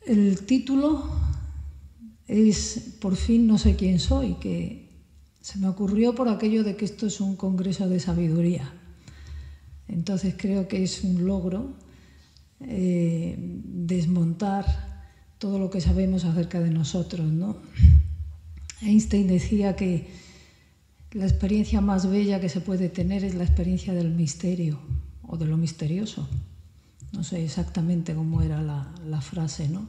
El título es Por fin no sé quién soy, que se me ocurrió por aquello de que esto es un congreso de sabiduría. Entonces creo que es un logro desmontar todo lo que sabemos acerca de nosotros, ¿no? Einstein decía que la experiencia más bella que se puede tener es la experiencia del misterio o de lo misterioso. No sé exactamente cómo era la frase, ¿no?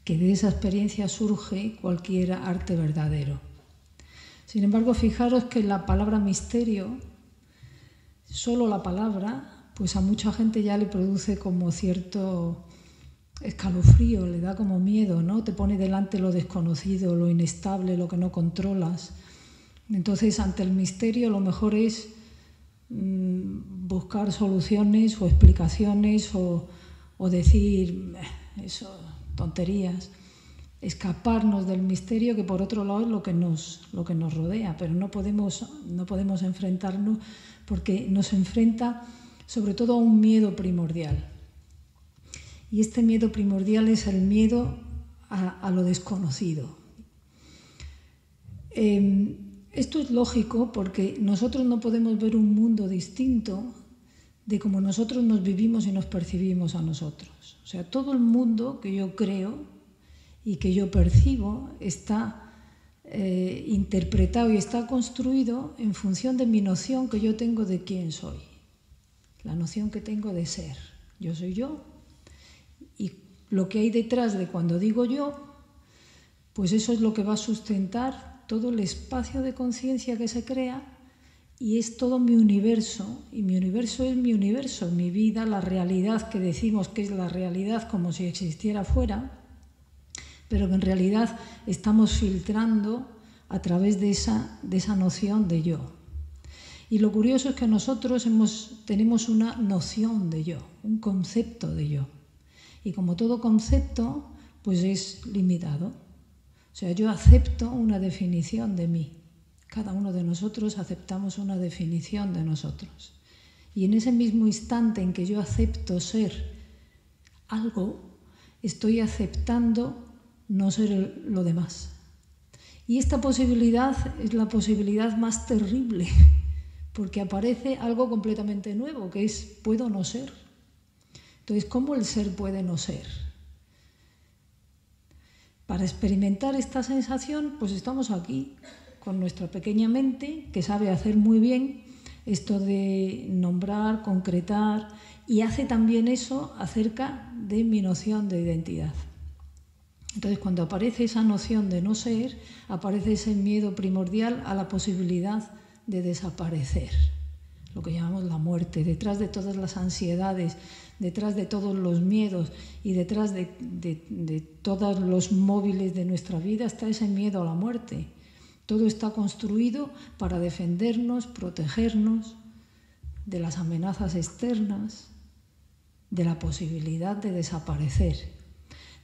Que de esa experiencia surge cualquier arte verdadero. Sin embargo, fijaros que la palabra misterio, solo la palabra, pues a mucha gente ya le produce como cierto escalofrío, le da como miedo, ¿no? Te pone delante lo desconocido, lo inestable, lo que no controlas. Entonces, ante el misterio, lo mejor es buscar soluciones o explicaciones o decir eso, tonterías, escaparnos del misterio, que por otro lado es lo que nos rodea, pero no podemos enfrentarnos, porque nos enfrenta sobre todo a un miedo primordial. Y este miedo primordial es el miedo a lo desconocido. Esto es lógico porque nosotros no podemos ver un mundo distinto de cómo nosotros nos vivimos y nos percibimos a nosotros. O sea, todo el mundo que yo creo y que yo percibo está interpretado y está construido en función de mi noción que yo tengo de quién soy, la noción que tengo de ser. Yo soy yo, y lo que hay detrás de cuando digo yo, pues eso es lo que va a sustentar todo el espacio de conciencia que se crea, y es todo mi universo, y mi universo es mi universo, mi vida, la realidad que decimos que es la realidad como si existiera fuera, pero que en realidad estamos filtrando a través de esa noción de yo. Y lo curioso es que nosotros tenemos una noción de yo, un concepto de yo. Y como todo concepto, pues es limitado. O sea, yo acepto una definición de mí. Cada uno de nosotros aceptamos una definición de nosotros. Y en ese mismo instante en que yo acepto ser algo, estoy aceptando no ser lo demás. Y esta posibilidad es la posibilidad más terrible, porque aparece algo completamente nuevo, que es puedo no ser. Entonces, ¿cómo el ser puede no ser? Para experimentar esta sensación, pues estamos aquí, con nuestra pequeña mente, que sabe hacer muy bien esto de nombrar, concretar, y hace también eso acerca de mi noción de identidad. Entonces, cuando aparece esa noción de no ser, aparece ese miedo primordial a la posibilidad de desaparecer, lo que llamamos la muerte. Detrás de todas las ansiedades, detrás de todos los miedos y detrás de todos los móviles de nuestra vida está ese miedo a la muerte. Todo está construido para defendernos, protegernos de las amenazas externas, de la posibilidad de desaparecer,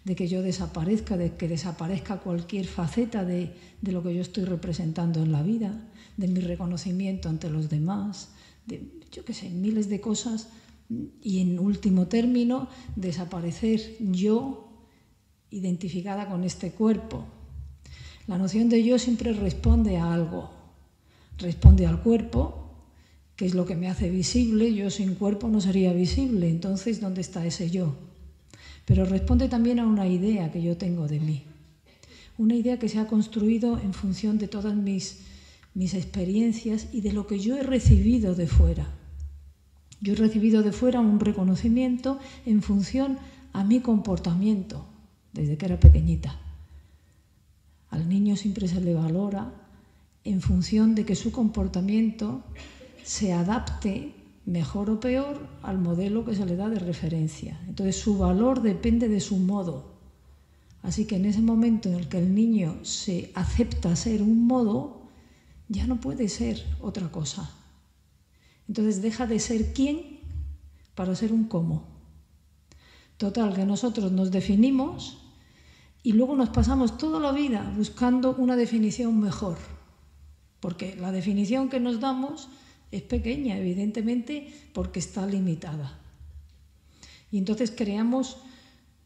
de que yo desaparezca, de que desaparezca cualquier faceta de lo que yo estoy representando en la vida, de mi reconocimiento ante los demás, de, yo qué sé, miles de cosas, y en último término, desaparecer yo identificada con este cuerpo. La noción de yo siempre responde a algo, responde al cuerpo, que es lo que me hace visible. Yo sin cuerpo no sería visible, entonces ¿dónde está ese yo? Pero responde también a una idea que yo tengo de mí, una idea que se ha construido en función de todas mis experiencias y de lo que yo he recibido de fuera. Yo he recibido de fuera un reconocimiento en función a mi comportamiento desde que era pequeñita. Al niño siempre se le valora en función de que su comportamiento se adapte mejor o peor al modelo que se le da de referencia. Entonces su valor depende de su modo. Así que en ese momento en el que el niño se acepta ser un modo, ya no puede ser otra cosa. Entonces deja de ser quién para ser un cómo. Total, que nosotros nos definimos y luego nos pasamos toda la vida buscando una definición mejor. porque la definición que nos damos es pequeña, evidentemente, porque está limitada. Y entonces creamos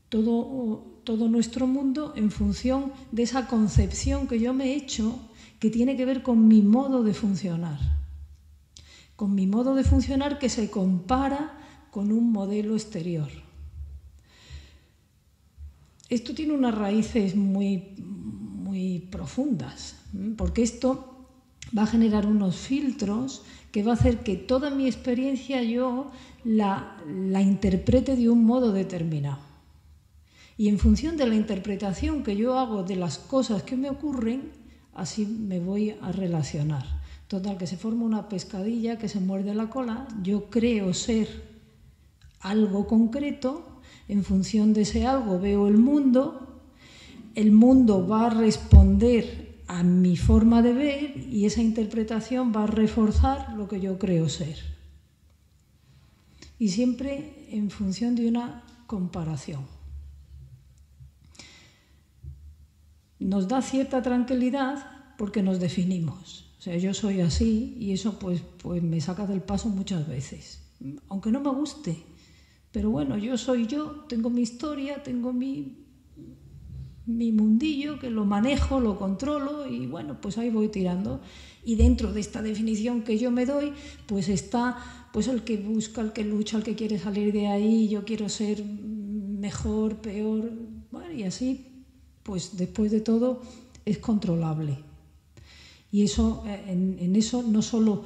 todo nuestro mundo en función de esa concepción que yo me he hecho, que tiene que ver con mi modo de funcionar. Con mi modo de funcionar que se compara con un modelo exterior. Esto tiene unas raíces muy profundas, porque esto va a generar unos filtros que va a hacer que toda mi experiencia yo la interprete de un modo determinado. Y en función de la interpretación que yo hago de las cosas que me ocurren, así me voy a relacionar. Total, que se forma una pescadilla que se muerde la cola, yo creo ser algo concreto, en función de ese algo veo el mundo va a responder a mi forma de ver y esa interpretación va a reforzar lo que yo creo ser. Y siempre en función de una comparación. Nos da cierta tranquilidad porque nos definimos. O sea, yo soy así y eso pues me saca del paso muchas veces. Aunque no me guste. Pero bueno, yo soy yo, tengo mi historia, tengo mi mundillo, que lo manejo, lo controlo y bueno, pues ahí voy tirando. Y dentro de esta definición que yo me doy, pues está pues el que busca, el que lucha, el que quiere salir de ahí, yo quiero ser mejor, peor, bueno, y así, pues después de todo es controlable. Y eso, en eso no solo,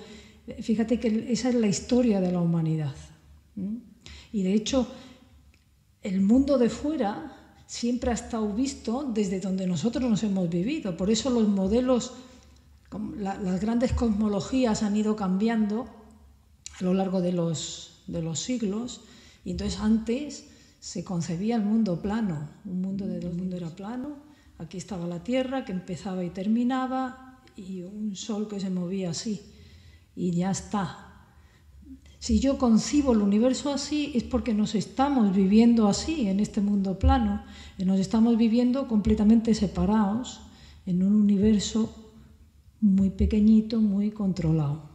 fíjate que esa es la historia de la humanidad. Y de hecho, el mundo de fuera siempre ha estado visto desde donde nosotros nos hemos vivido. Por eso los modelos, las grandes cosmologías han ido cambiando a lo largo de los siglos. Y entonces antes se concebía el mundo plano, un mundo donde el mundo era plano. Aquí estaba la Tierra que empezaba y terminaba y un sol que se movía así. Y ya está. Si yo concibo el universo así es porque nos estamos viviendo así en este mundo plano, nos estamos viviendo completamente separados en un universo muy pequeñito, muy controlado.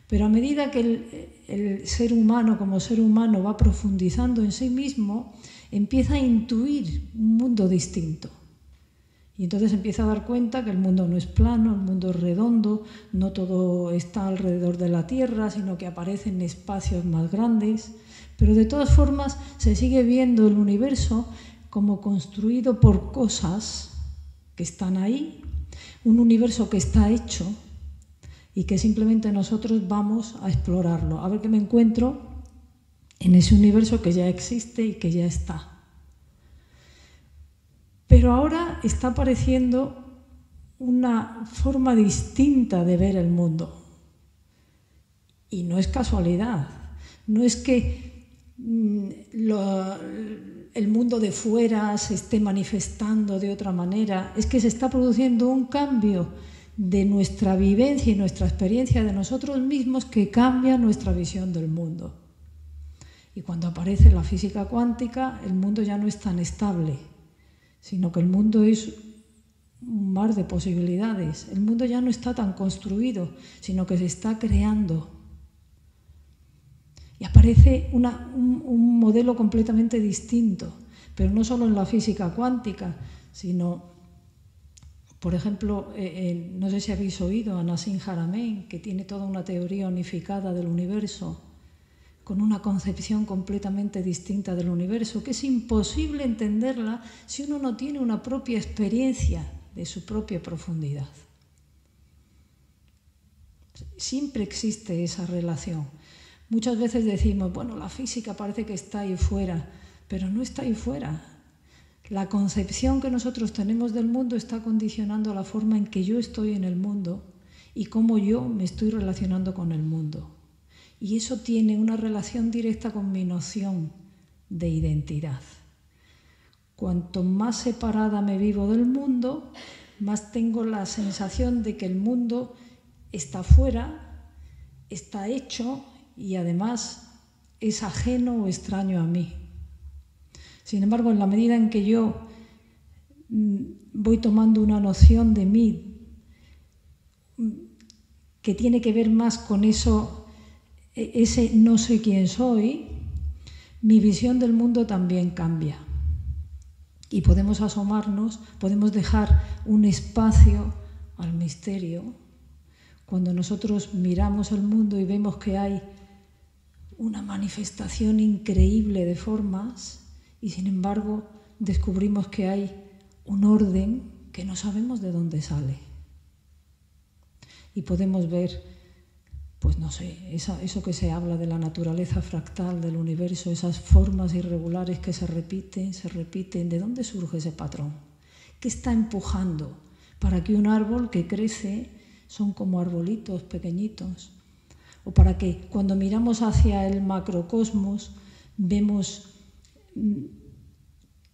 Pero a medida que el ser humano como ser humano va profundizando en sí mismo, empieza a intuir un mundo distinto. Y entonces empieza a dar cuenta que el mundo no es plano, el mundo es redondo, no todo está alrededor de la Tierra, sino que aparecen espacios más grandes. Pero de todas formas se sigue viendo el universo como construido por cosas que están ahí, un universo que está hecho y que simplemente nosotros vamos a explorarlo, a ver qué me encuentro en ese universo que ya existe y que ya está. Pero ahora está apareciendo una forma distinta de ver el mundo. Y no es casualidad. No es que el mundo de fuera se esté manifestando de otra manera. Es que se está produciendo un cambio de nuestra vivencia y nuestra experiencia de nosotros mismos que cambia nuestra visión del mundo. Y cuando aparece la física cuántica, el mundo ya no es tan estable, sino que el mundo es un mar de posibilidades. El mundo ya no está tan construido, sino que se está creando. Y aparece un modelo completamente distinto, pero no solo en la física cuántica, sino, por ejemplo, no sé si habéis oído a Nassim Haramein, que tiene toda una teoría unificada del universo, con una concepción completamente distinta del universo, que es imposible entenderla si uno no tiene una propia experiencia de su propia profundidad. Siempre existe esa relación. Muchas veces decimos, bueno, la física parece que está ahí fuera, pero no está ahí fuera. La concepción que nosotros tenemos del mundo está condicionando la forma en que yo estoy en el mundo y cómo yo me estoy relacionando con el mundo. Y eso tiene una relación directa con mi noción de identidad. Cuanto más separada me vivo del mundo, más tengo la sensación de que el mundo está fuera, está hecho y además es ajeno o extraño a mí. Sin embargo, en la medida en que yo voy tomando una noción de mí que tiene que ver más con eso, ese no sé quién soy, mi visión del mundo también cambia. Y podemos asomarnos, podemos dejar un espacio al misterio. Cuando nosotros miramos el mundo y vemos que hay una manifestación increíble de formas y sin embargo descubrimos que hay un orden que no sabemos de dónde sale. Y podemos ver, pues no sé, eso que se habla de la naturaleza fractal del universo, esas formas irregulares que se repiten. ¿De dónde surge ese patrón? ¿Qué está empujando para que un árbol que crece son como arbolitos pequeñitos? O para que cuando miramos hacia el macrocosmos vemos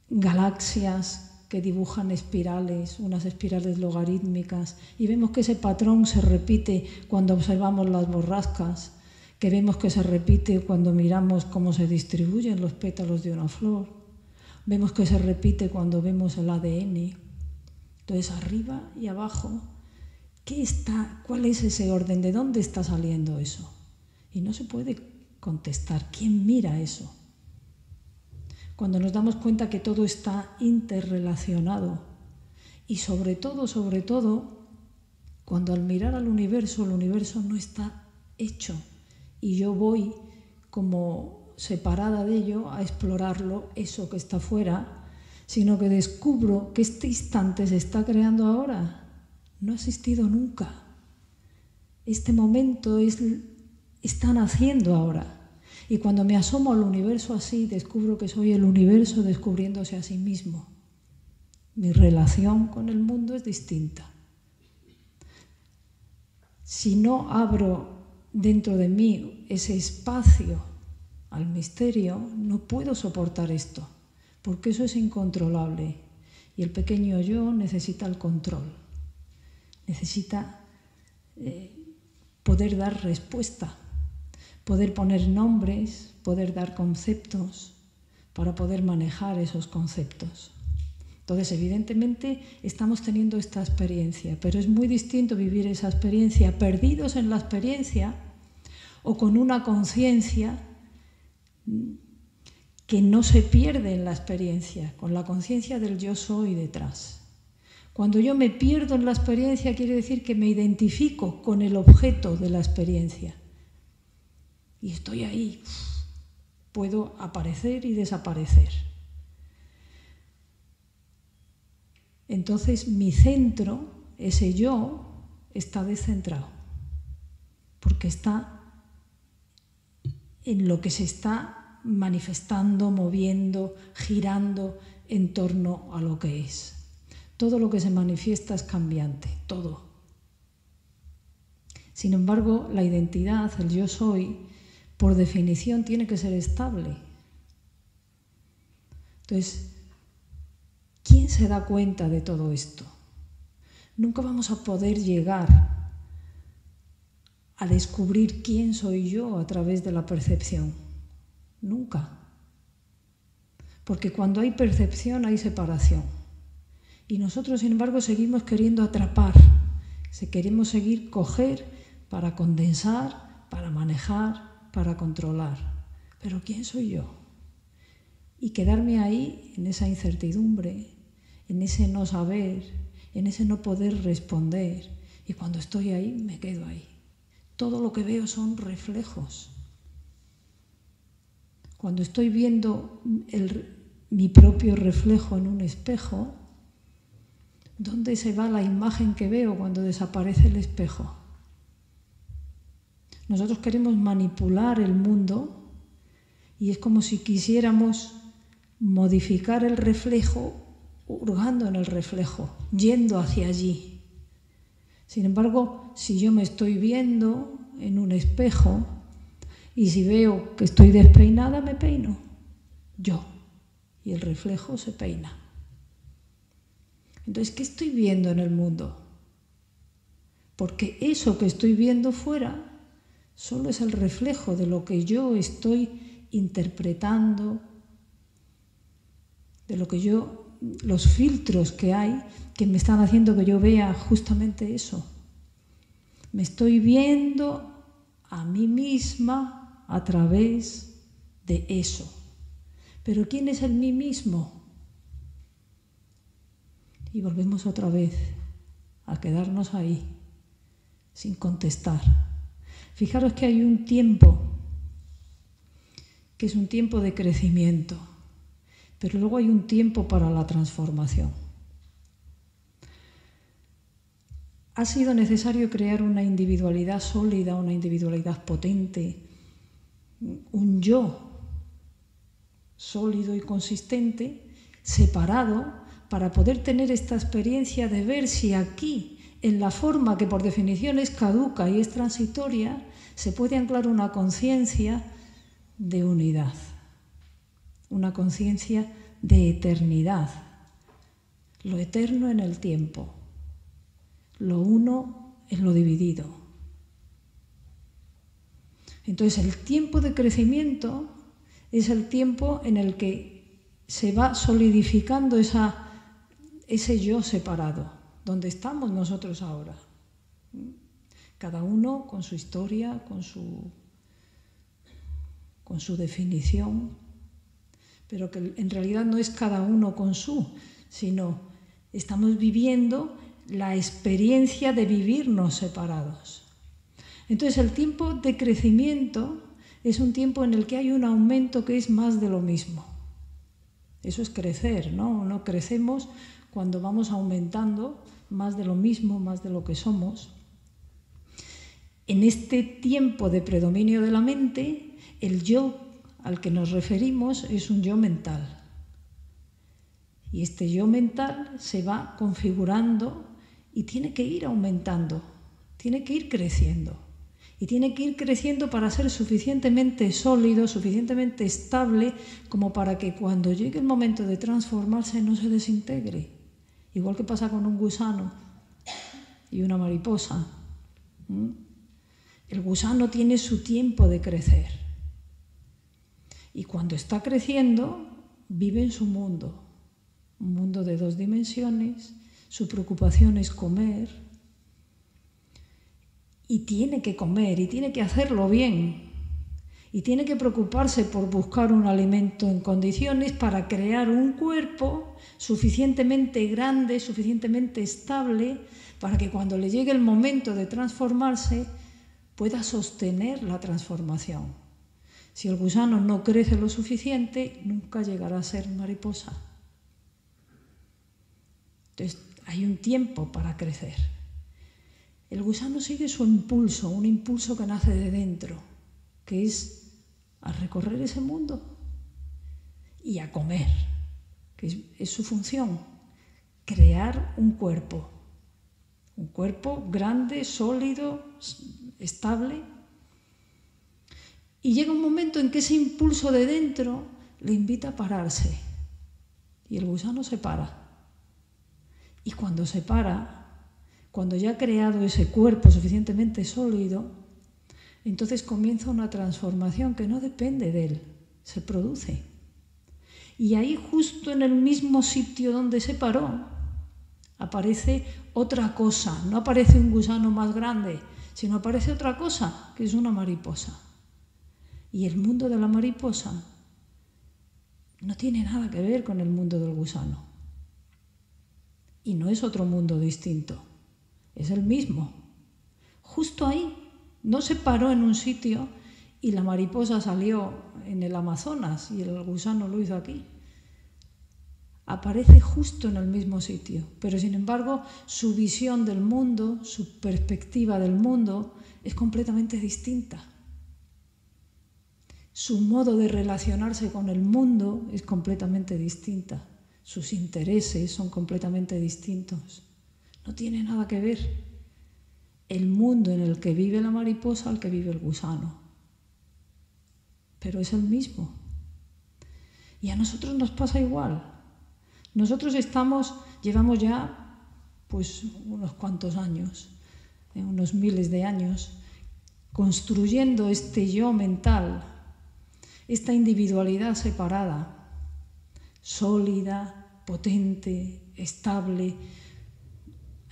galaxias que dibujan espirales, unas espirales logarítmicas, y vemos que ese patrón se repite cuando observamos las borrascas, que vemos que se repite cuando miramos cómo se distribuyen los pétalos de una flor, vemos que se repite cuando vemos el ADN. Entonces, arriba y abajo, ¿cuál es ese orden? ¿De dónde está saliendo eso? Y no se puede contestar. ¿Quién mira eso? Cuando nos damos cuenta que todo está interrelacionado y sobre todo, cuando al mirar al universo, el universo no está hecho y yo voy como separada de ello a explorarlo, eso que está fuera, sino que descubro que este instante se está creando ahora, no ha existido nunca. Este momento está naciendo ahora. Y cuando me asomo al universo así, descubro que soy el universo descubriéndose a sí mismo. Mi relación con el mundo es distinta. Si no abro dentro de mí ese espacio al misterio, no puedo soportar esto, porque eso es incontrolable. Y el pequeño yo necesita el control, necesita poder dar respuesta, poder poner nombres, poder dar conceptos para poder manejar esos conceptos. Entonces, evidentemente, estamos teniendo esta experiencia, pero es muy distinto vivir esa experiencia perdidos en la experiencia o con una conciencia que no se pierde en la experiencia, con la conciencia del yo soy detrás. Cuando yo me pierdo en la experiencia, quiere decir que me identifico con el objeto de la experiencia. Y estoy ahí, puedo aparecer y desaparecer. Entonces mi centro, ese yo, está descentrado, porque está en lo que se está manifestando, moviendo, girando en torno a lo que es. Todo lo que se manifiesta es cambiante, todo. Sin embargo, la identidad, el yo soy, por definición tiene que ser estable. Entonces, ¿quién se da cuenta de todo esto? Nunca vamos a poder llegar a descubrir quién soy yo a través de la percepción. Nunca. Porque cuando hay percepción hay separación. Y nosotros, sin embargo, seguimos queriendo atrapar. Queremos seguir coger para condensar, para manejar, para controlar. Pero ¿quién soy yo? Y quedarme ahí en esa incertidumbre, en ese no saber, en ese no poder responder. Y cuando estoy ahí, me quedo ahí. Todo lo que veo son reflejos. Cuando estoy viendo mi propio reflejo en un espejo, ¿dónde se va la imagen que veo cuando desaparece el espejo? Nosotros queremos manipular el mundo y es como si quisiéramos modificar el reflejo hurgando en el reflejo, yendo hacia allí. Sin embargo, si yo me estoy viendo en un espejo y si veo que estoy despeinada, me peino. Yo. Y el reflejo se peina. Entonces, ¿qué estoy viendo en el mundo? Porque eso que estoy viendo fuera solo es el reflejo de lo que yo estoy interpretando, de lo que los filtros que hay que me están haciendo que yo vea justamente eso. Me estoy viendo a mí misma a través de eso. Pero ¿quién es el mí mismo? Y volvemos otra vez a quedarnos ahí, sin contestar. Fijaros que hay un tiempo, que es un tiempo de crecimiento, pero luego hay un tiempo para la transformación. Ha sido necesario crear una individualidad sólida, una individualidad potente, un yo sólido y consistente, separado, para poder tener esta experiencia de ver si aquí, en la forma que por definición es caduca y es transitoria, se puede anclar una conciencia de unidad, una conciencia de eternidad, lo eterno en el tiempo, lo uno en lo dividido. Entonces el tiempo de crecimiento es el tiempo en el que se va solidificando ese yo separado, donde estamos nosotros ahora. Cada uno con su historia, con su definición, pero que en realidad no es cada uno con su, sino estamos viviendo la experiencia de vivirnos separados. Entonces el tiempo de crecimiento es un tiempo en el que hay un aumento que es más de lo mismo. Eso es crecer, ¿no? No crecemos cuando vamos aumentando más de lo mismo, más de lo que somos. En este tiempo de predominio de la mente, el yo al que nos referimos es un yo mental. Y este yo mental se va configurando y tiene que ir aumentando, tiene que ir creciendo. Y tiene que ir creciendo para ser suficientemente sólido, suficientemente estable, como para que cuando llegue el momento de transformarse no se desintegre. Igual que pasa con un gusano y una mariposa. El gusano tiene su tiempo de crecer. Y cuando está creciendo, vive en su mundo. Un mundo de 2 dimensiones, su preocupación es comer. Y tiene que comer, y tiene que hacerlo bien. Y tiene que preocuparse por buscar un alimento en condiciones para crear un cuerpo suficientemente grande, suficientemente estable, para que cuando le llegue el momento de transformarse, pueda sostener la transformación. Si el gusano no crece lo suficiente, nunca llegará a ser mariposa. Entonces, hay un tiempo para crecer. El gusano sigue su impulso, un impulso que nace de dentro, que es a recorrer ese mundo y a comer, que es su función, crear un cuerpo grande, sólido, estable. Y llega un momento en que ese impulso de dentro le invita a pararse y el gusano se para. Y cuando se para, cuando ya ha creado ese cuerpo suficientemente sólido, entonces comienza una transformación que no depende de él, se produce. Y ahí, justo en el mismo sitio donde se paró, aparece otra cosa. No aparece un gusano más grande, sino aparece otra cosa, que es una mariposa. Y el mundo de la mariposa no tiene nada que ver con el mundo del gusano. Y no es otro mundo distinto. Es el mismo. Justo ahí, no se paró en un sitio y la mariposa salió en el Amazonas y el gusano lo hizo aquí. Aparece justo en el mismo sitio, pero sin embargo su visión del mundo, su perspectiva del mundo es completamente distinta. Su modo de relacionarse con el mundo es completamente distinta. Sus intereses son completamente distintos. No tiene nada que ver el mundo en el que vive la mariposa al que vive el gusano. Pero es el mismo. Y a nosotros nos pasa igual. Nosotros llevamos ya pues unos cuantos años, unos miles de años, construyendo este yo mental, esta individualidad separada, sólida, potente, estable.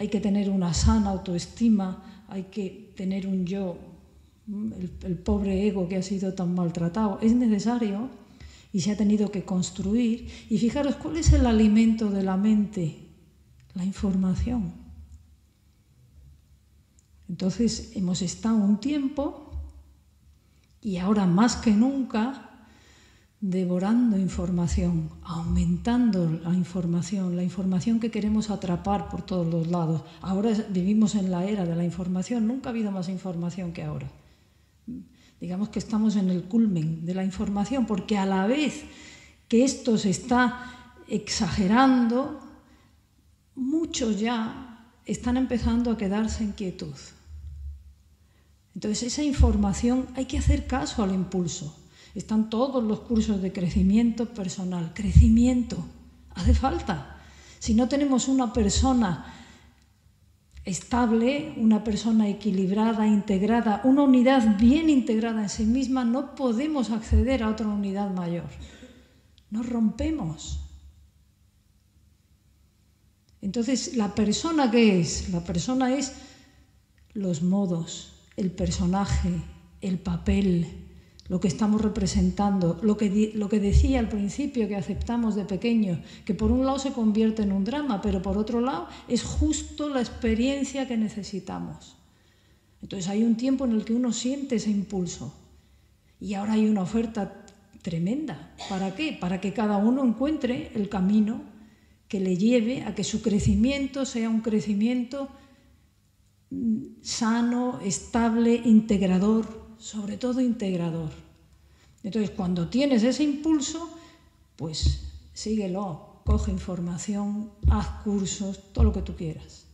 hay que tener una sana autoestima, hay que tener un yo, el pobre ego que ha sido tan maltratado. Es necesario y se ha tenido que construir. Y fijaros, ¿cuál es el alimento de la mente? La información. Entonces hemos estado un tiempo, y ahora más que nunca, devorando información, aumentando la información que queremos atrapar por todos los lados. Ahora vivimos en la era de la información, nunca ha habido más información que ahora. Digamos que estamos en el culmen de la información, porque a la vez que esto se está exagerando, muchos ya están empezando a quedarse en quietud. Entonces, esa información hay que hacer caso al impulso. Están todos los cursos de crecimiento personal. Crecimiento, hace falta. Si no tenemos una persona estable, una persona equilibrada, integrada, una unidad bien integrada en sí misma, no podemos acceder a otra unidad mayor. Nos rompemos. Entonces, ¿la persona qué es? La persona es los modos, el personaje, el papel, lo que estamos representando, lo que decía al principio que aceptamos de pequeños, que por un lado se convierte en un drama, pero por otro lado es justo la experiencia que necesitamos. Entonces hay un tiempo en el que uno siente ese impulso y ahora hay una oferta tremenda. ¿Para qué? Para que cada uno encuentre el camino que le lleve a que su crecimiento sea un crecimiento sano, estable, integrador, sobre todo integrador. Entonces, cuando tienes ese impulso, pues síguelo, coge información, haz cursos, todo lo que tú quieras.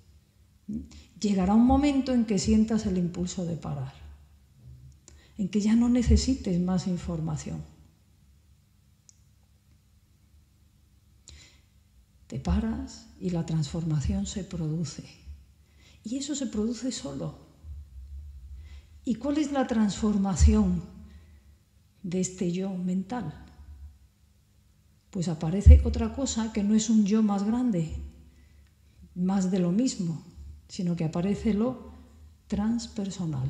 Llegará un momento en que sientas el impulso de parar, en que ya no necesites más información. Te paras y la transformación se produce. Y eso se produce solo. ¿Y cuál es la transformación de este yo mental? Pues aparece otra cosa que no es un yo más grande, más de lo mismo, sino que aparece lo transpersonal,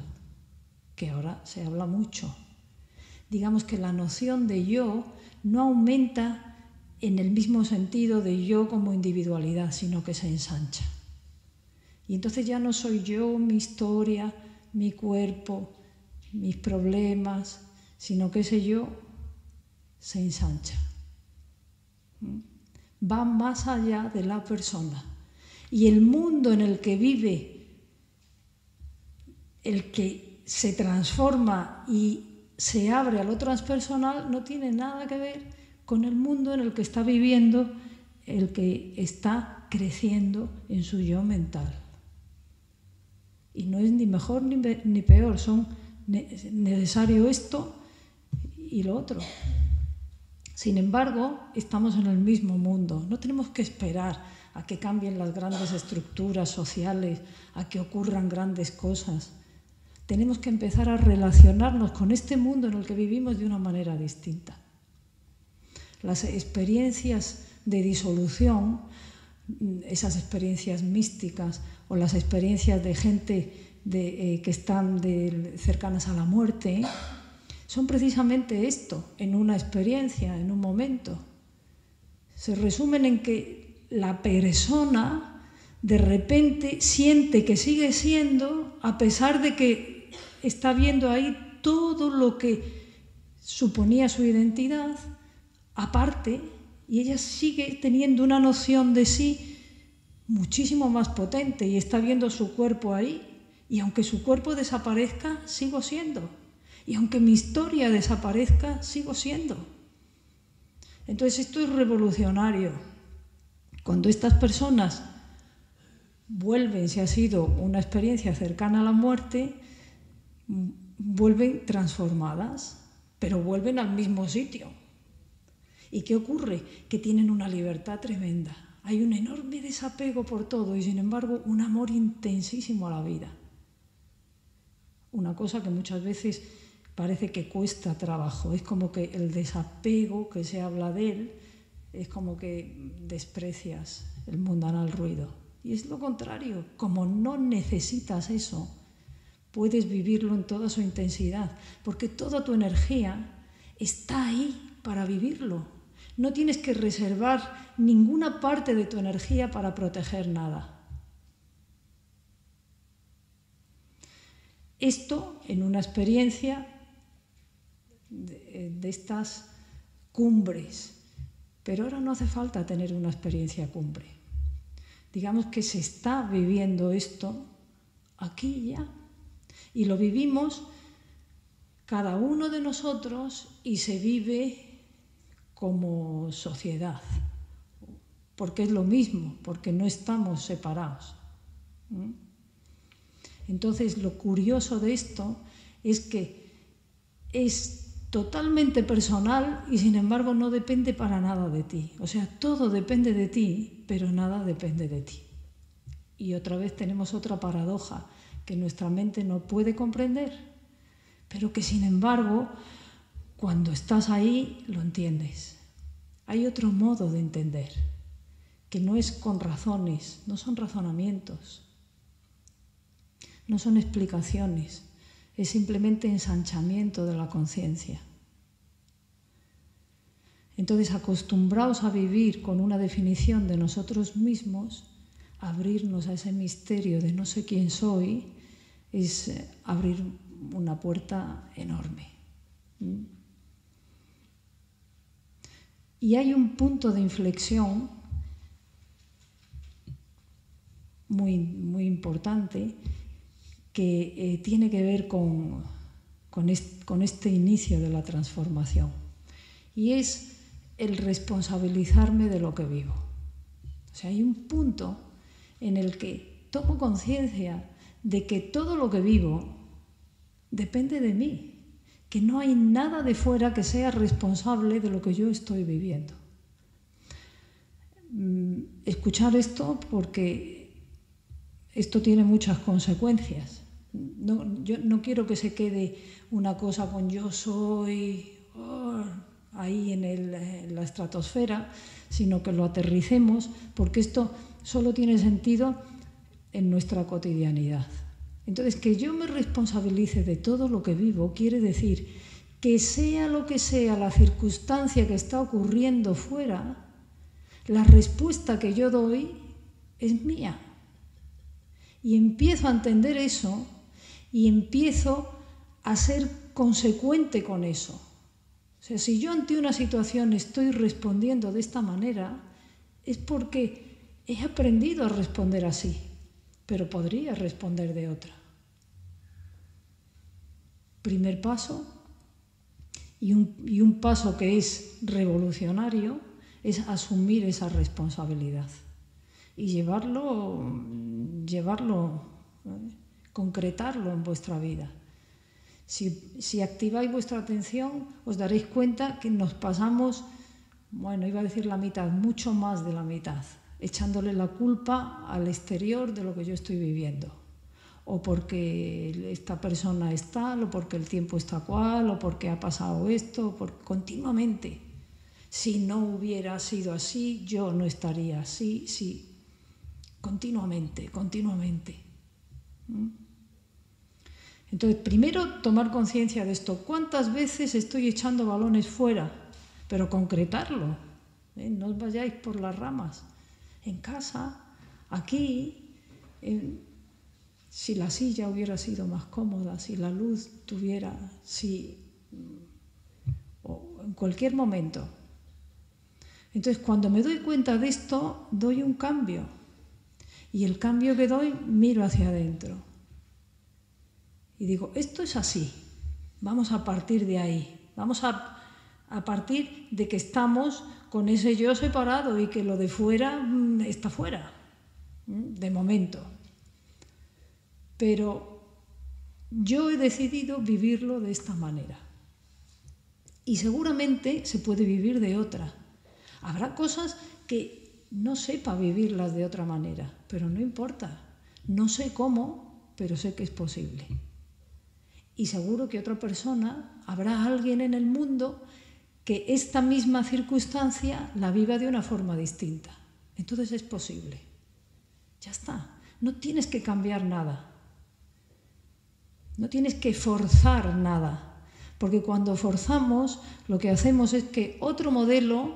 que ahora se habla mucho. Digamos que la noción de yo no aumenta en el mismo sentido de yo como individualidad, sino que se ensancha. Y entonces ya no soy yo, mi historia, mi cuerpo, mis problemas, sino que ese yo se ensancha. Va más allá de la persona. Y el mundo en el que vive, el que se transforma y se abre a lo transpersonal, no tiene nada que ver con el mundo en el que está viviendo el que está creciendo en su yo mental. Y no es ni mejor ni peor, son necesario esto y lo otro. Sin embargo, estamos en el mismo mundo. No tenemos que esperar a que cambien las grandes estructuras sociales, a que ocurran grandes cosas. Tenemos que empezar a relacionarnos con este mundo en el que vivimos de una manera distinta. Las experiencias de disolución, esas experiencias místicas o las experiencias de gente que están cercanas a la muerte, son precisamente esto, en una experiencia, en un momento. Se resumen en que la persona de repente siente que sigue siendo, a pesar de que está viendo ahí todo lo que suponía su identidad, aparte, y ella sigue teniendo una noción de sí muchísimo más potente y está viendo su cuerpo ahí. Y aunque su cuerpo desaparezca, sigo siendo. Y aunque mi historia desaparezca, sigo siendo. Entonces esto es revolucionario. Cuando estas personas vuelven, si ha sido una experiencia cercana a la muerte, vuelven transformadas, pero vuelven al mismo sitio. ¿Y qué ocurre? Que tienen una libertad tremenda. Hay un enorme desapego por todo y, sin embargo, un amor intensísimo a la vida. Una cosa que muchas veces parece que cuesta trabajo. Es como que el desapego que se habla de él es como que desprecias el mundanal ruido Y es lo contrario. Como no necesitas eso, puedes vivirlo en toda su intensidad, porque toda tu energía está ahí para vivirlo. No tienes que reservar ninguna parte de tu energía para proteger nada. Esto en una experiencia de estas cumbres. Pero ahora no hace falta tener una experiencia cumbre. Digamos que se está viviendo esto aquí y ya. Y lo vivimos cada uno de nosotros y se vive como sociedad. Porque es lo mismo, porque no estamos separados. Entonces, lo curioso de esto es que es totalmente personal y, sin embargo, no depende para nada de ti. O sea, todo depende de ti, pero nada depende de ti. Y otra vez tenemos otra paradoja que nuestra mente no puede comprender, pero que, sin embargo, cuando estás ahí, lo entiendes. Hay otro modo de entender, que no es con razones, no son razonamientos. No son explicaciones, es simplemente ensanchamiento de la conciencia. Entonces, acostumbraos a vivir con una definición de nosotros mismos, abrirnos a ese misterio de no sé quién soy, es abrir una puerta enorme. Y hay un punto de inflexión muy importante, que tiene que ver con este inicio de la transformación. Y es el responsabilizarme de lo que vivo. O sea, hay un punto en el que tomo conciencia de que todo lo que vivo depende de mí, que no hay nada de fuera que sea responsable de lo que yo estoy viviendo. Escuchar esto porque esto tiene muchas consecuencias. Yo no quiero que se quede una cosa con yo soy ahí en la estratosfera, sino que lo aterricemos, porque esto solo tiene sentido en nuestra cotidianidad. Entonces, que yo me responsabilice de todo lo que vivo quiere decir que sea lo que sea la circunstancia que está ocurriendo fuera, la respuesta que yo doy es mía. Y empiezo a entender eso y empiezo a ser consecuente con eso. O sea, si yo ante una situación estoy respondiendo de esta manera, es porque he aprendido a responder así, pero podría responder de otra. Primer paso, y un paso que es revolucionario, es asumir esa responsabilidad y llevarlo, concretarlo en vuestra vida. Si activáis vuestra atención, os daréis cuenta que nos pasamos, iba a decir la mitad, mucho más de la mitad, echándole la culpa al exterior de lo que yo estoy viviendo. O porque esta persona es tal, o porque el tiempo está cual, o porque ha pasado esto, continuamente. Si no hubiera sido así, yo no estaría así, sí. Continuamente. Entonces, primero, tomar conciencia de esto. ¿Cuántas veces estoy echando balones fuera? Pero concretarlo. No os vayáis por las ramas. En casa, aquí, si la silla hubiera sido más cómoda, si la luz tuviera, o en cualquier momento. Entonces, cuando me doy cuenta de esto, doy un cambio. Y el cambio que doy, miro hacia adentro. Y digo, esto es así. Vamos a partir de ahí. Vamos a partir de que estamos con ese yo separado y que lo de fuera está fuera, de momento. Pero yo he decidido vivirlo de esta manera. Y seguramente se puede vivir de otra. Habrá cosas que no sepa vivirlas de otra manera, pero no importa. No sé cómo, pero sé que es posible. Y seguro que otra persona, habrá alguien en el mundo que esta misma circunstancia la viva de una forma distinta. Entonces es posible. Ya está. No tienes que cambiar nada. No tienes que forzar nada. Porque cuando forzamos, lo que hacemos es que otro modelo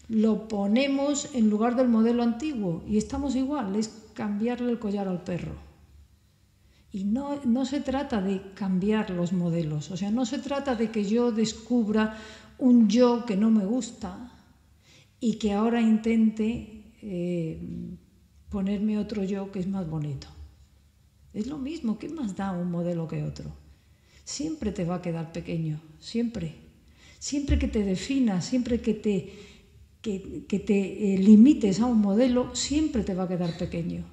lo ponemos en lugar del modelo antiguo. Y estamos igual, es cambiarle el collar al perro. Y no se trata de cambiar los modelos. O sea, no se trata de que yo descubra un yo que no me gusta y que ahora intente ponerme otro yo que es más bonito. Es lo mismo, ¿qué más da un modelo que otro? Siempre te va a quedar pequeño, siempre. Siempre que te definas, siempre que te limites a un modelo, siempre te va a quedar pequeño.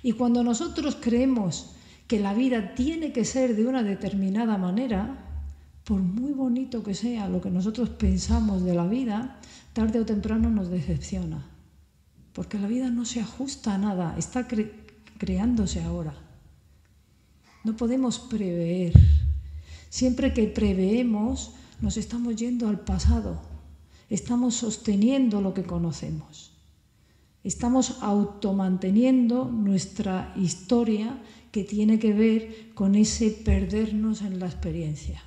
Y cuando nosotros creemos que la vida tiene que ser de una determinada manera, por muy bonito que sea lo que nosotros pensamos de la vida, tarde o temprano nos decepciona. Porque la vida no se ajusta a nada, está creándose ahora. No podemos prever. Siempre que preveemos, nos estamos yendo al pasado. Estamos sosteniendo lo que conocemos. Estamos automanteniendo nuestra historia que tiene que ver con ese perdernos en la experiencia.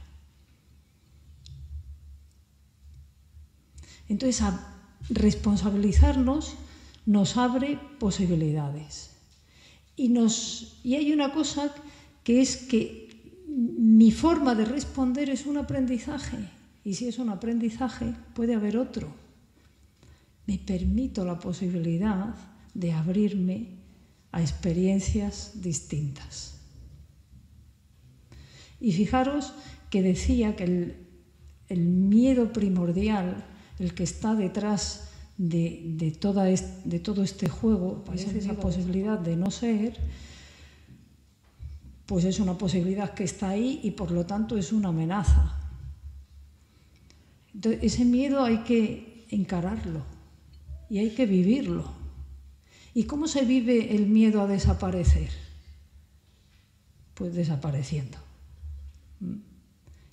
Entonces, a responsabilizarnos nos abre posibilidades. Y hay una cosa que es que mi forma de responder es un aprendizaje. Y si es un aprendizaje, puede haber otro. Me permito la posibilidad de abrirme a experiencias distintas. Y fijaros que decía que el miedo primordial, el que está detrás de todo este juego, es esa posibilidad de no ser, pues es una posibilidad que está ahí y por lo tanto es una amenaza. Entonces, ese miedo hay que encararlo y hay que vivirlo. ¿Y cómo se vive el miedo a desaparecer? Pues desapareciendo.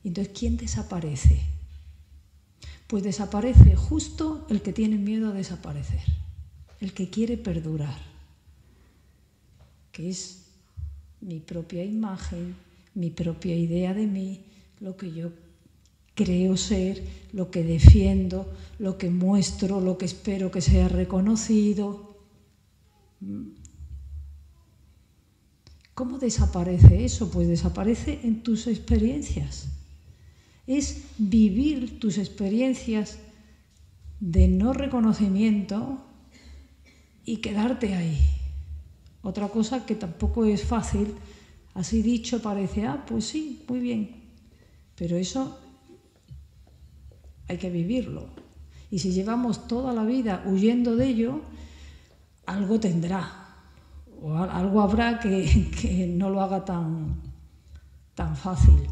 Entonces, ¿quién desaparece? Pues desaparece justo el que tiene miedo a desaparecer, el que quiere perdurar, que es mi propia imagen, mi propia idea de mí, lo que yo creo ser, lo que defiendo, lo que muestro, lo que espero que sea reconocido. ¿Cómo desaparece eso? Pues desaparece en tus experiencias. Es vivir tus experiencias de no reconocimiento y quedarte ahí. Otra cosa que tampoco es fácil, así dicho parece, pues sí, muy bien, pero eso hay que vivirlo. Y si llevamos toda la vida huyendo de ello, algo tendrá, o algo habrá que no lo haga tan fácil.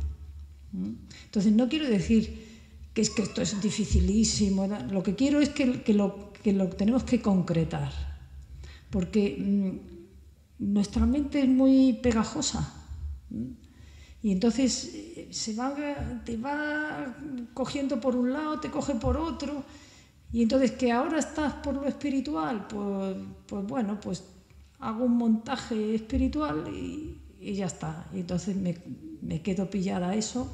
Entonces, no quiero decir que es que esto es dificilísimo, lo que quiero es que lo tenemos que concretar, porque nuestra mente es muy pegajosa y entonces te va cogiendo por un lado, te coge por otro, y entonces que ahora estás por lo espiritual, pues bueno, pues hago un montaje espiritual y ya está. Y entonces me quedo pillada a eso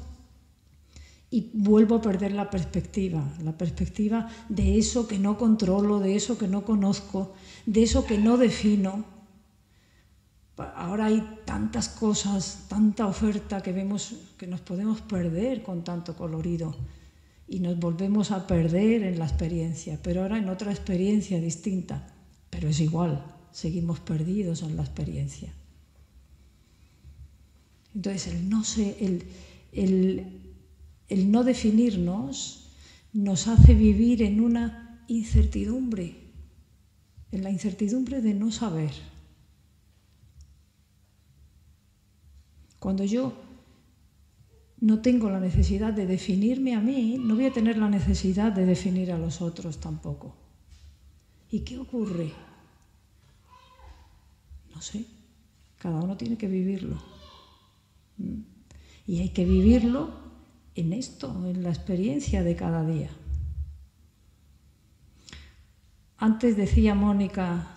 y vuelvo a perder la perspectiva de eso que no controlo, de eso que no conozco, de eso que no defino. Ahora hay tantas cosas, tanta oferta que vemos que nos podemos perder con tanto colorido y nos volvemos a perder en la experiencia, pero ahora en otra experiencia distinta, pero es igual, seguimos perdidos en la experiencia. Entonces el no definirnos nos hace vivir en una incertidumbre, en la incertidumbre de no saber. Cuando yo no tengo la necesidad de definirme a mí, no voy a tener la necesidad de definir a los otros tampoco. ¿Y qué ocurre? No sé, cada uno tiene que vivirlo. Y hay que vivirlo en esto, en la experiencia de cada día. Antes decía Mónica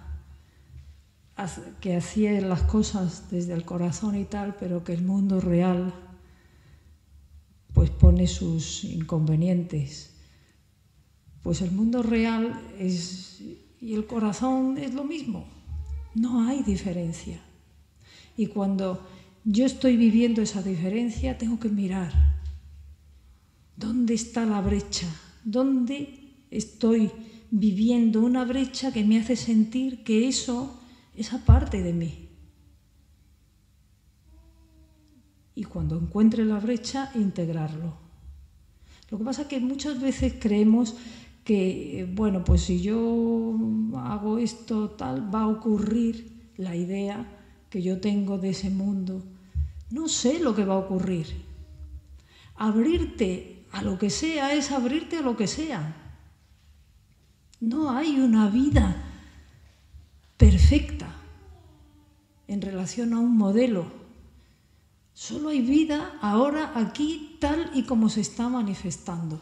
que hacía las cosas desde el corazón y tal, pero que el mundo real pues pone sus inconvenientes. Pues el mundo real y el corazón es lo mismo, no hay diferencia. Y cuando yo estoy viviendo esa diferencia, tengo que mirar dónde está la brecha, dónde estoy viviendo una brecha que me hace sentir que esa parte de mí. Y cuando encuentre la brecha, integrarlo. Lo que pasa es que muchas veces creemos que, bueno, pues si yo hago esto tal, va a ocurrir la idea que yo tengo de ese mundo. No sé lo que va a ocurrir. Abrirte a lo que sea es abrirte a lo que sea. No hay una vida perfecta en relación a un modelo. Solo hay vida ahora, aquí, tal y como se está manifestando.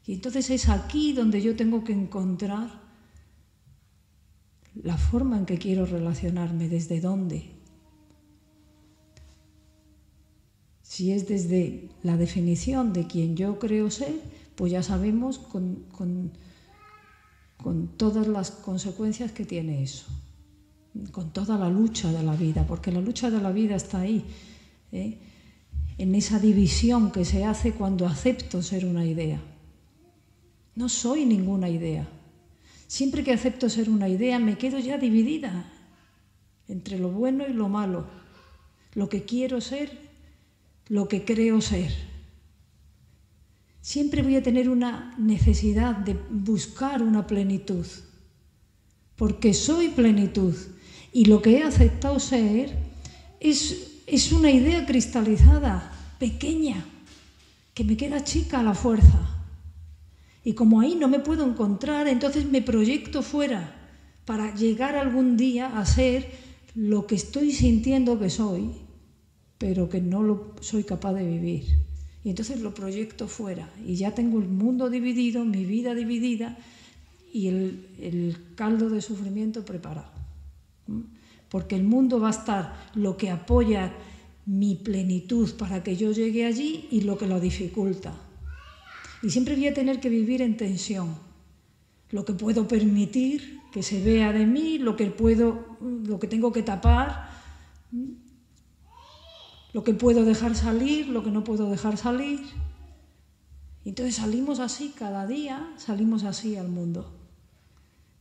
Y entonces es aquí donde yo tengo que encontrar la forma en que quiero relacionarme, desde dónde. Si es desde la definición de quien yo creo ser, pues ya sabemos con todas las consecuencias que tiene eso, con toda la lucha de la vida, porque la lucha de la vida está ahí, en esa división que se hace cuando acepto ser una idea. No soy ninguna idea. Siempre que acepto ser una idea me quedo ya dividida entre lo bueno y lo malo, lo que quiero ser, lo que creo ser. Siempre voy a tener una necesidad de buscar una plenitud, porque soy plenitud y lo que he aceptado ser es una idea cristalizada, pequeña, que me queda chica a la fuerza. Y como ahí no me puedo encontrar, entonces me proyecto fuera para llegar algún día a ser lo que estoy sintiendo que soy, pero que no lo soy capaz de vivir. Y entonces lo proyecto fuera y ya tengo el mundo dividido, mi vida dividida y el caldo de sufrimiento preparado. Porque el mundo va a estar lo que apoya mi plenitud para que yo llegue allí y lo que lo dificulta. Y siempre voy a tener que vivir en tensión. Lo que puedo permitir que se vea de mí, lo que tengo que tapar, lo que puedo dejar salir, lo que no puedo dejar salir. Y entonces salimos así cada día, salimos así al mundo.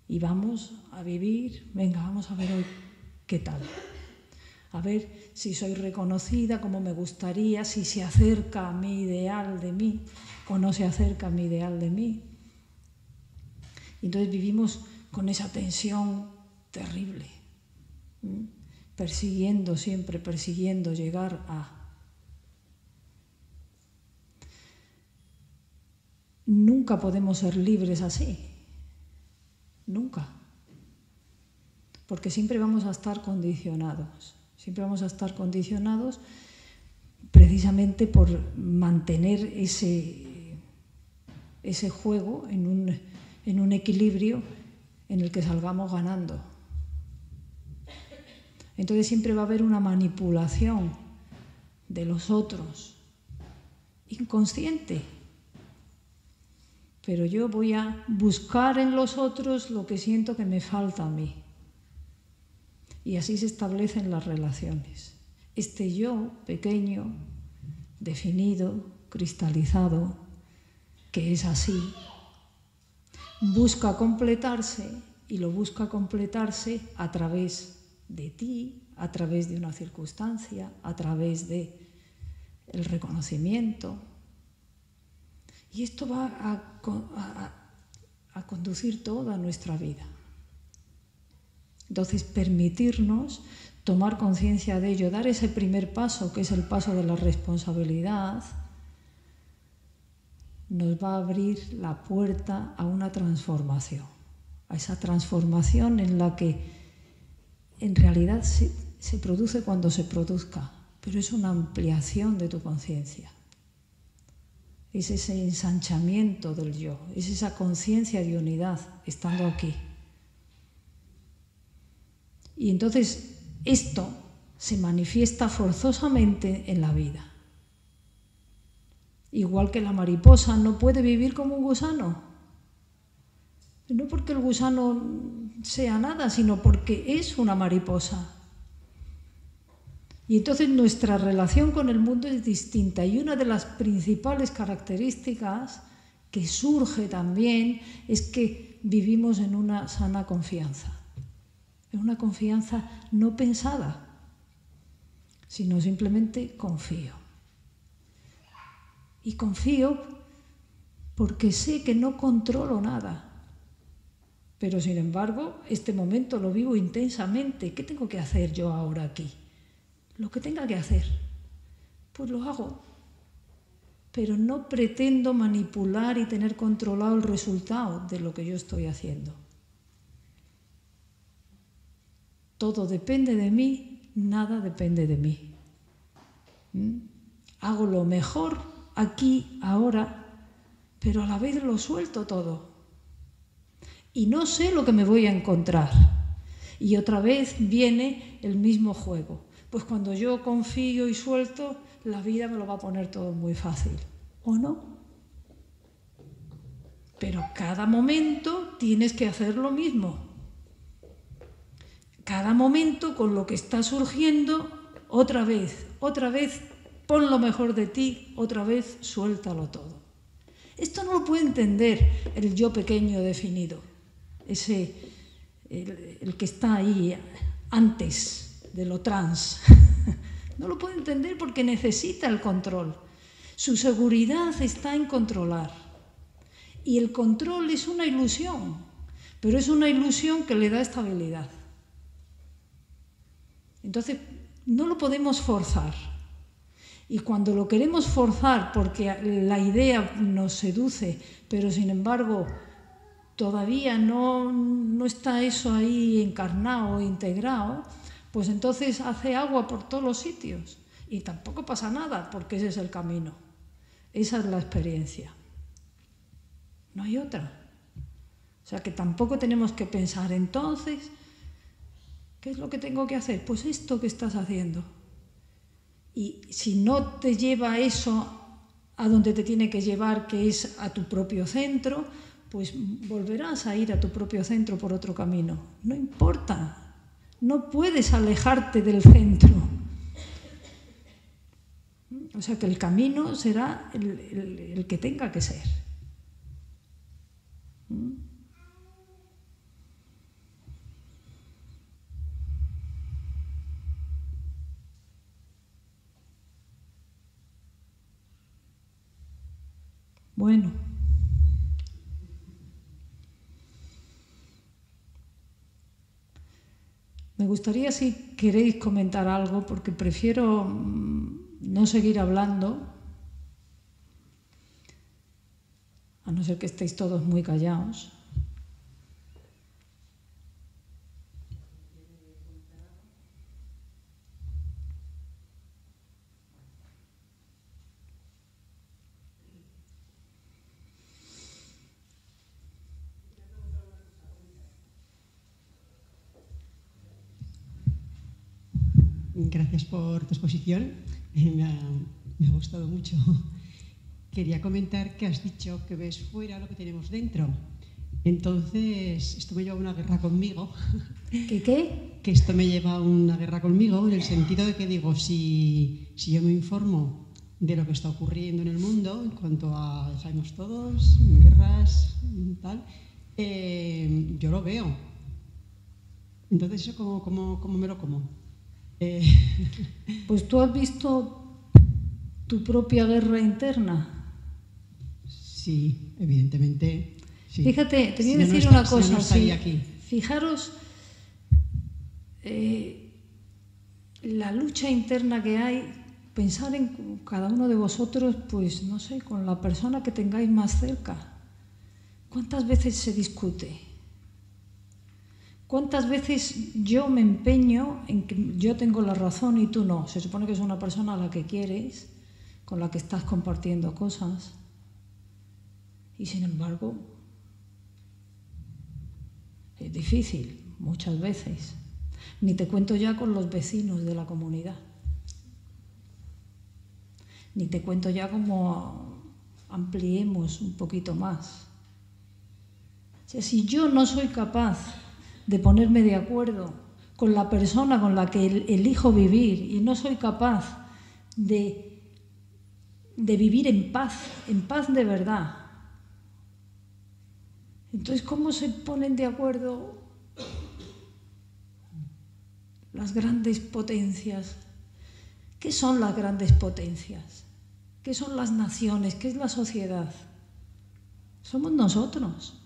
Y vamos a vivir, venga, vamos a ver hoy qué tal. A ver si soy reconocida como me gustaría, si se acerca a mi ideal de mí o no se acerca a mi ideal de mí. Y entonces vivimos con esa tensión terrible, siempre persiguiendo llegar a. Nunca podemos ser libres así, nunca, porque siempre vamos a estar condicionados. Siempre vamos a estar condicionados precisamente por mantener ese juego en un equilibrio en el que salgamos ganando. Entonces siempre va a haber una manipulación de los otros, inconsciente. Pero yo voy a buscar en los otros lo que siento que me falta a mí. Y así se establecen las relaciones. Este yo pequeño, definido, cristalizado, que es así, busca completarse y lo busca completarse a través de ti, a través de una circunstancia, a través del reconocimiento. Y esto va a conducir toda nuestra vida. Entonces, permitirnos tomar conciencia de ello, dar ese primer paso, que es el paso de la responsabilidad, nos va a abrir la puerta a una transformación, a esa transformación en la que en realidad se produce cuando se produzca, pero es una ampliación de tu conciencia. Es ese ensanchamiento del yo, es esa conciencia de unidad estando aquí. Y entonces esto se manifiesta forzosamente en la vida. Igual que la mariposa no puede vivir como un gusano. No porque el gusano sea nada, sino porque es una mariposa. Y entonces nuestra relación con el mundo es distinta. Y una de las principales características que surge también es que vivimos en una sana confianza. En una confianza no pensada, sino simplemente confío. Y confío porque sé que no controlo nada. Pero sin embargo, este momento lo vivo intensamente. ¿Qué tengo que hacer yo ahora aquí? Lo que tenga que hacer, pues lo hago. Pero no pretendo manipular y tener controlado el resultado de lo que yo estoy haciendo. Todo depende de mí, nada depende de mí. Hago lo mejor aquí, ahora, pero a la vez lo suelto todo. Y no sé lo que me voy a encontrar. Y otra vez viene el mismo juego. Pues cuando yo confío y suelto, la vida me lo va a poner todo muy fácil. ¿O no? Pero cada momento tienes que hacer lo mismo. Cada momento con lo que está surgiendo, otra vez, pon lo mejor de ti, otra vez, suéltalo todo. Esto no lo puede entender el yo pequeño definido, el que está ahí antes de lo trans. No lo puede entender porque necesita el control. Su seguridad está en controlar. Y el control es una ilusión, pero es una ilusión que le da estabilidad. Entonces, no lo podemos forzar. Y cuando lo queremos forzar porque la idea nos seduce, pero sin embargo todavía no está eso ahí encarnado o integrado, pues entonces hace agua por todos los sitios. Y tampoco pasa nada, porque ese es el camino. Esa es la experiencia. No hay otra. O sea que tampoco tenemos que pensar, entonces, ¿qué es lo que tengo que hacer? Pues esto que estás haciendo. Y si no te lleva eso a donde te tiene que llevar, que es a tu propio centro, pues volverás a ir a tu propio centro por otro camino. No importa. No puedes alejarte del centro. O sea que el camino será el que tenga que ser. Bueno. Me gustaría, si queréis comentar algo, porque prefiero no seguir hablando, a no ser que estéis todos muy callados. Gracias por tu exposición, me ha gustado mucho. Quería comentar que has dicho que ves fuera lo que tenemos dentro. Entonces, esto me lleva a una guerra conmigo. ¿Qué? Que esto me lleva a una guerra conmigo, en el sentido de que digo, si yo me informo de lo que está ocurriendo en el mundo, en cuanto a, sabemos todos, guerras, tal, yo lo veo. Entonces, ¿eso cómo me lo como? Pues tú has visto tu propia guerra interna. Sí, evidentemente. Sí. Fíjate, te voy a decir una cosa. Sí, aquí. Fijaros la lucha interna que hay, pensar en cada uno de vosotros, pues no sé, con la persona que tengáis más cerca. ¿Cuántas veces se discute? ¿Cuántas veces yo me empeño en que yo tengo la razón y tú no? Se supone que es una persona a la que quieres, con la que estás compartiendo cosas. Y sin embargo, es difícil muchas veces. Ni te cuento ya con los vecinos de la comunidad. Ni te cuento ya cómo ampliemos un poquito más. O sea, si yo no soy capaz de ponerme de acuerdo con la persona con la que elijo vivir y no soy capaz de vivir en paz de verdad, entonces, ¿cómo se ponen de acuerdo las grandes potencias? ¿Qué son las grandes potencias? ¿Qué son las naciones? ¿Qué es la sociedad? Somos nosotros.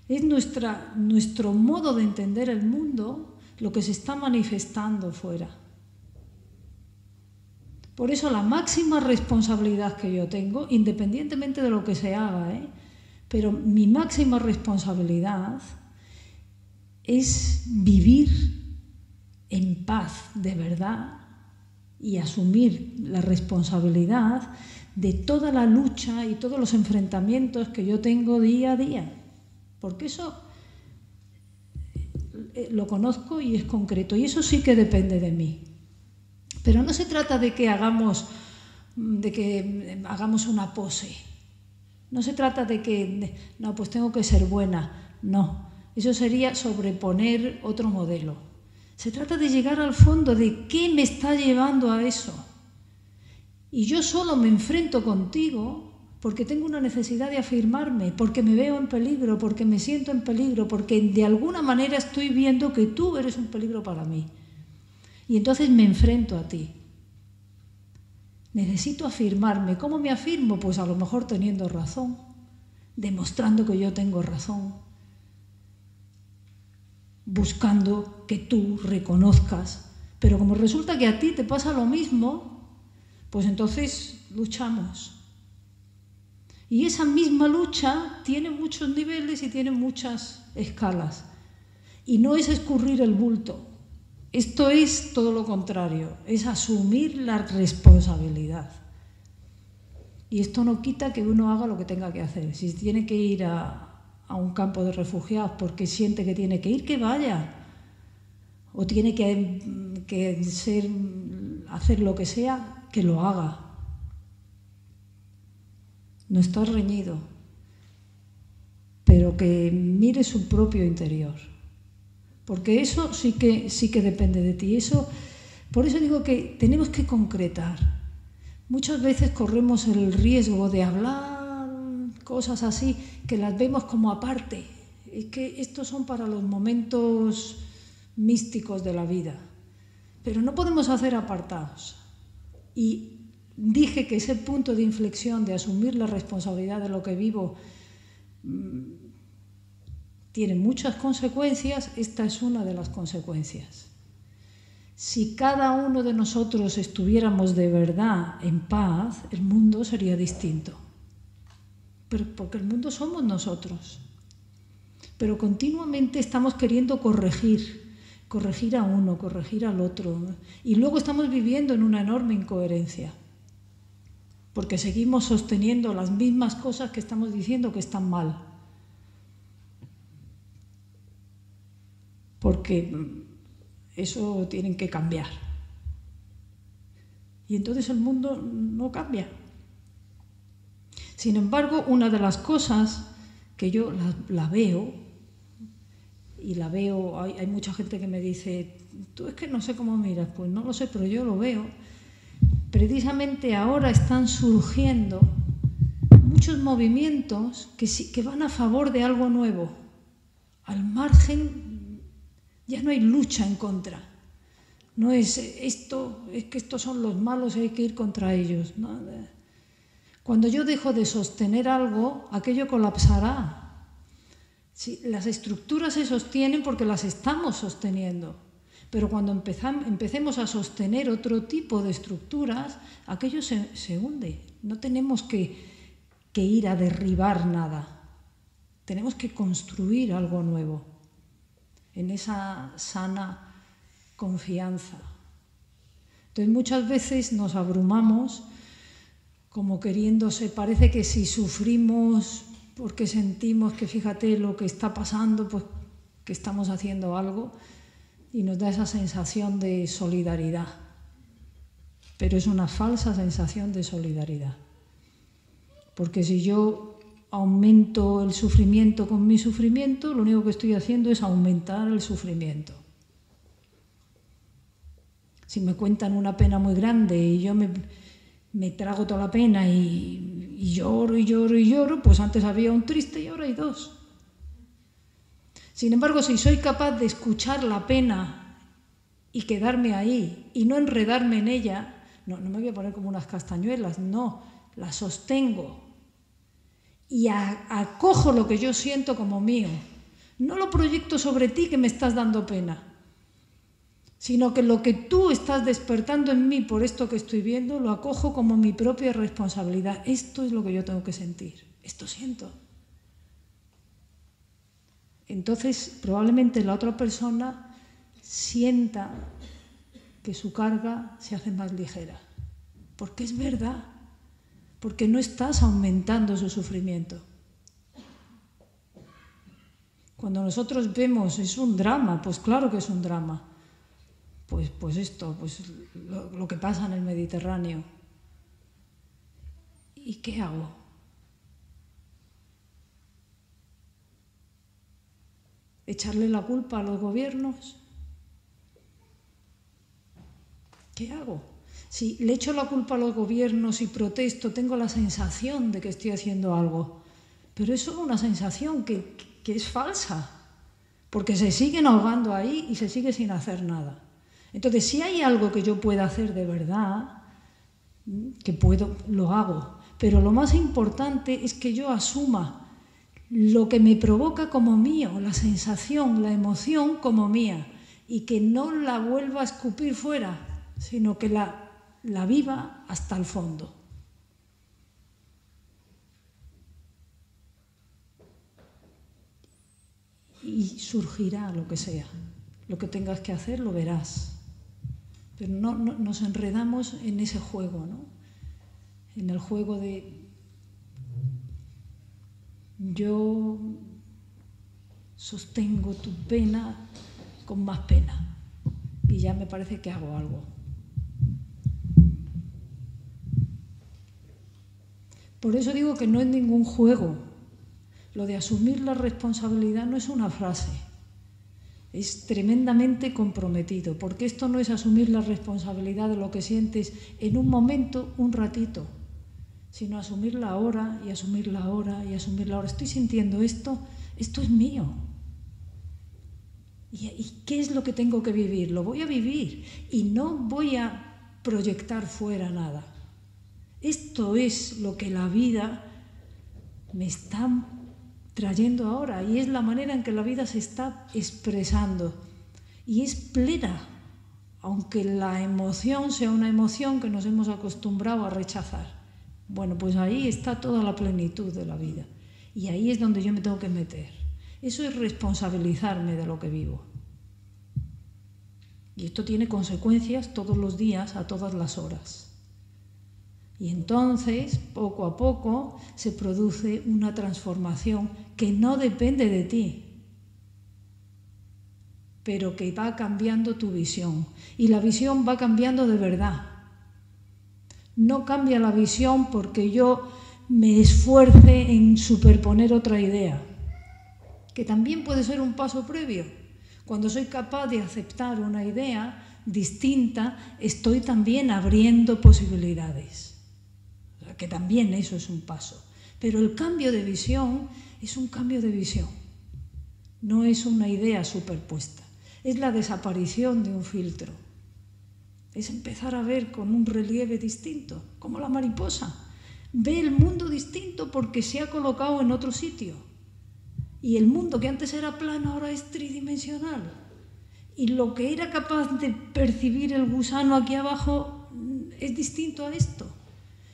Es nuestro modo de entender el mundo lo que se está manifestando fuera. Por eso la máxima responsabilidad que yo tengo, independientemente de lo que se haga, pero mi máxima responsabilidad es vivir en paz de verdad y asumir la responsabilidad de toda la lucha y todos los enfrentamientos que yo tengo día a día. Porque eso lo conozco y es concreto, y eso sí que depende de mí. Pero no se trata de que hagamos una pose. No se trata de que, no, pues tengo que ser buena. No, eso sería sobreponer otro modelo. Se trata de llegar al fondo de qué me está llevando a eso. Y yo solo me enfrento contigo porque tengo una necesidad de afirmarme, porque me veo en peligro, porque me siento en peligro, porque de alguna manera estoy viendo que tú eres un peligro para mí. Y entonces me enfrento a ti. Necesito afirmarme. ¿Cómo me afirmo? Pues a lo mejor teniendo razón, demostrando que yo tengo razón, buscando que tú reconozcas. Pero como resulta que a ti te pasa lo mismo, pues entonces luchamos. Y esa misma lucha tiene muchos niveles y tiene muchas escalas. Y no es escurrir el bulto. Esto es todo lo contrario, es asumir la responsabilidad. Y esto no quita que uno haga lo que tenga que hacer. Si tiene que ir a un campo de refugiados porque siente que tiene que ir, que vaya. O tiene que hacer lo que sea, que lo haga. No está reñido, pero que mire su propio interior. Porque eso sí que depende de ti. Por eso digo que tenemos que concretar. Muchas veces corremos el riesgo de hablar cosas así que las vemos como aparte. Es que estos son para los momentos místicos de la vida. Pero no podemos hacer apartados. Y dije que ese punto de inflexión de asumir la responsabilidad de lo que vivo tiene muchas consecuencias. Esta es una de las consecuencias. Si cada uno de nosotros estuviéramos de verdad en paz, el mundo sería distinto. Porque el mundo somos nosotros. Pero continuamente estamos queriendo corregir a uno, corregir al otro. Y luego estamos viviendo en una enorme incoherencia. Porque seguimos sosteniendo las mismas cosas que estamos diciendo que están mal. Porque eso tienen que cambiar. Y entonces el mundo no cambia. Sin embargo, una de las cosas que yo la veo, y la veo, hay mucha gente que me dice, tú es que no sé cómo miras, pues no lo sé, pero yo lo veo. Precisamente ahora están surgiendo muchos movimientos que van a favor de algo nuevo. Al margen, ya no hay lucha en contra. No es esto, es que estos son los malos y hay que ir contra ellos. ¿No? Cuando yo dejo de sostener algo, aquello colapsará. Sí, las estructuras se sostienen porque las estamos sosteniendo. Pero cuando empecemos a sostener otro tipo de estructuras, aquello se hunde. No tenemos que ir a derribar nada. Tenemos que construir algo nuevo en esa sana confianza. Entonces muchas veces nos abrumamos como queriéndose, parece que si sufrimos porque sentimos que fíjate lo que está pasando, pues que estamos haciendo algo. y nos da esa sensación de solidaridad. Pero es una falsa sensación de solidaridad. Porque si yo aumento el sufrimiento con mi sufrimiento, lo único que estoy haciendo es aumentar el sufrimiento. Si me cuentan una pena muy grande y yo me trago toda la pena y lloro y lloro y lloro, pues antes había un triste y ahora hay dos. Sin embargo, si soy capaz de escuchar la pena y quedarme ahí y no enredarme en ella, no me voy a poner como unas castañuelas, no, la sostengo y acojo lo que yo siento como mío. No lo proyecto sobre ti que me estás dando pena, sino que lo que tú estás despertando en mí por esto que estoy viendo, lo acojo como mi propia responsabilidad. Esto es lo que yo tengo que sentir, esto siento. Entonces, probablemente la otra persona sienta que su carga se hace más ligera, porque es verdad, porque no estás aumentando su sufrimiento. Cuando nosotros vemos es un drama, pues claro que es un drama. Pues lo que pasa en el Mediterráneo. ¿Y qué hago? ¿Echarle la culpa a los gobiernos? ¿Qué hago? Si le echo la culpa a los gobiernos y protesto, tengo la sensación de que estoy haciendo algo. Pero es solo una sensación que es falsa, porque se siguen ahogando ahí y se sigue sin hacer nada. Entonces, si hay algo que yo pueda hacer de verdad, que puedo, lo hago. Pero lo más importante es que yo asuma lo que me provoca como mío, la sensación, la emoción como mía, y que no la vuelva a escupir fuera, sino que la viva hasta el fondo. Y surgirá lo que sea. Lo que tengas que hacer lo verás. Pero no nos enredamos en ese juego, ¿no? En el juego de yo sostengo tu pena con más pena y ya me parece que hago algo. Por eso digo que no es ningún juego. Lo de asumir la responsabilidad no es una frase. Es tremendamente comprometido, porque esto no es asumir la responsabilidad de lo que sientes en un momento, un ratito, sino asumirla ahora y asumirla ahora y asumirla ahora. Estoy sintiendo esto es mío. ¿Y qué es lo que tengo que vivir? Lo voy a vivir y no voy a proyectar fuera nada. Esto es lo que la vida me está trayendo ahora y es la manera en que la vida se está expresando y es plena, aunque la emoción sea una emoción que nos hemos acostumbrado a rechazar. Bueno, pues ahí está toda la plenitud de la vida y ahí es donde yo me tengo que meter. Eso es responsabilizarme de lo que vivo. Y esto tiene consecuencias todos los días, a todas las horas. Y entonces, poco a poco, se produce una transformación que no depende de ti, pero que va cambiando tu visión. Y la visión va cambiando de verdad. No cambia la visión porque yo me esfuerce en superponer otra idea, que también puede ser un paso previo. Cuando soy capaz de aceptar una idea distinta, estoy también abriendo posibilidades. Que también eso es un paso. Pero el cambio de visión es un cambio de visión. No es una idea superpuesta. Es la desaparición de un filtro. Es empezar a ver con un relieve distinto, como la mariposa. Ve el mundo distinto porque se ha colocado en otro sitio. Y el mundo que antes era plano ahora es tridimensional. Y lo que era capaz de percibir el gusano aquí abajo es distinto a esto.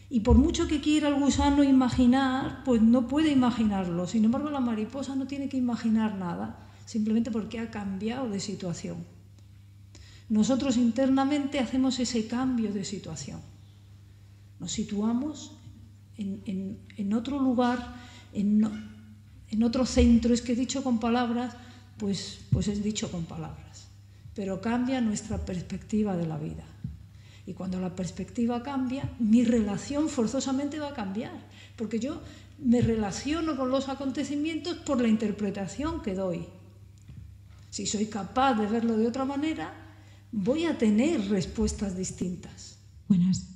Y por mucho que quiera el gusano imaginar, pues no puede imaginarlo. Sin embargo, la mariposa no tiene que imaginar nada, simplemente porque ha cambiado de situación. Nosotros internamente hacemos ese cambio de situación. Nos situamos en otro lugar, en otro centro. Es que dicho con palabras, pues es dicho con palabras. pero cambia nuestra perspectiva de la vida. Y cuando la perspectiva cambia, mi relación forzosamente va a cambiar, porque yo me relaciono con los acontecimientos por la interpretación que doy. Si soy capaz de verlo de otra manera, voy a tener respuestas distintas. Buenas.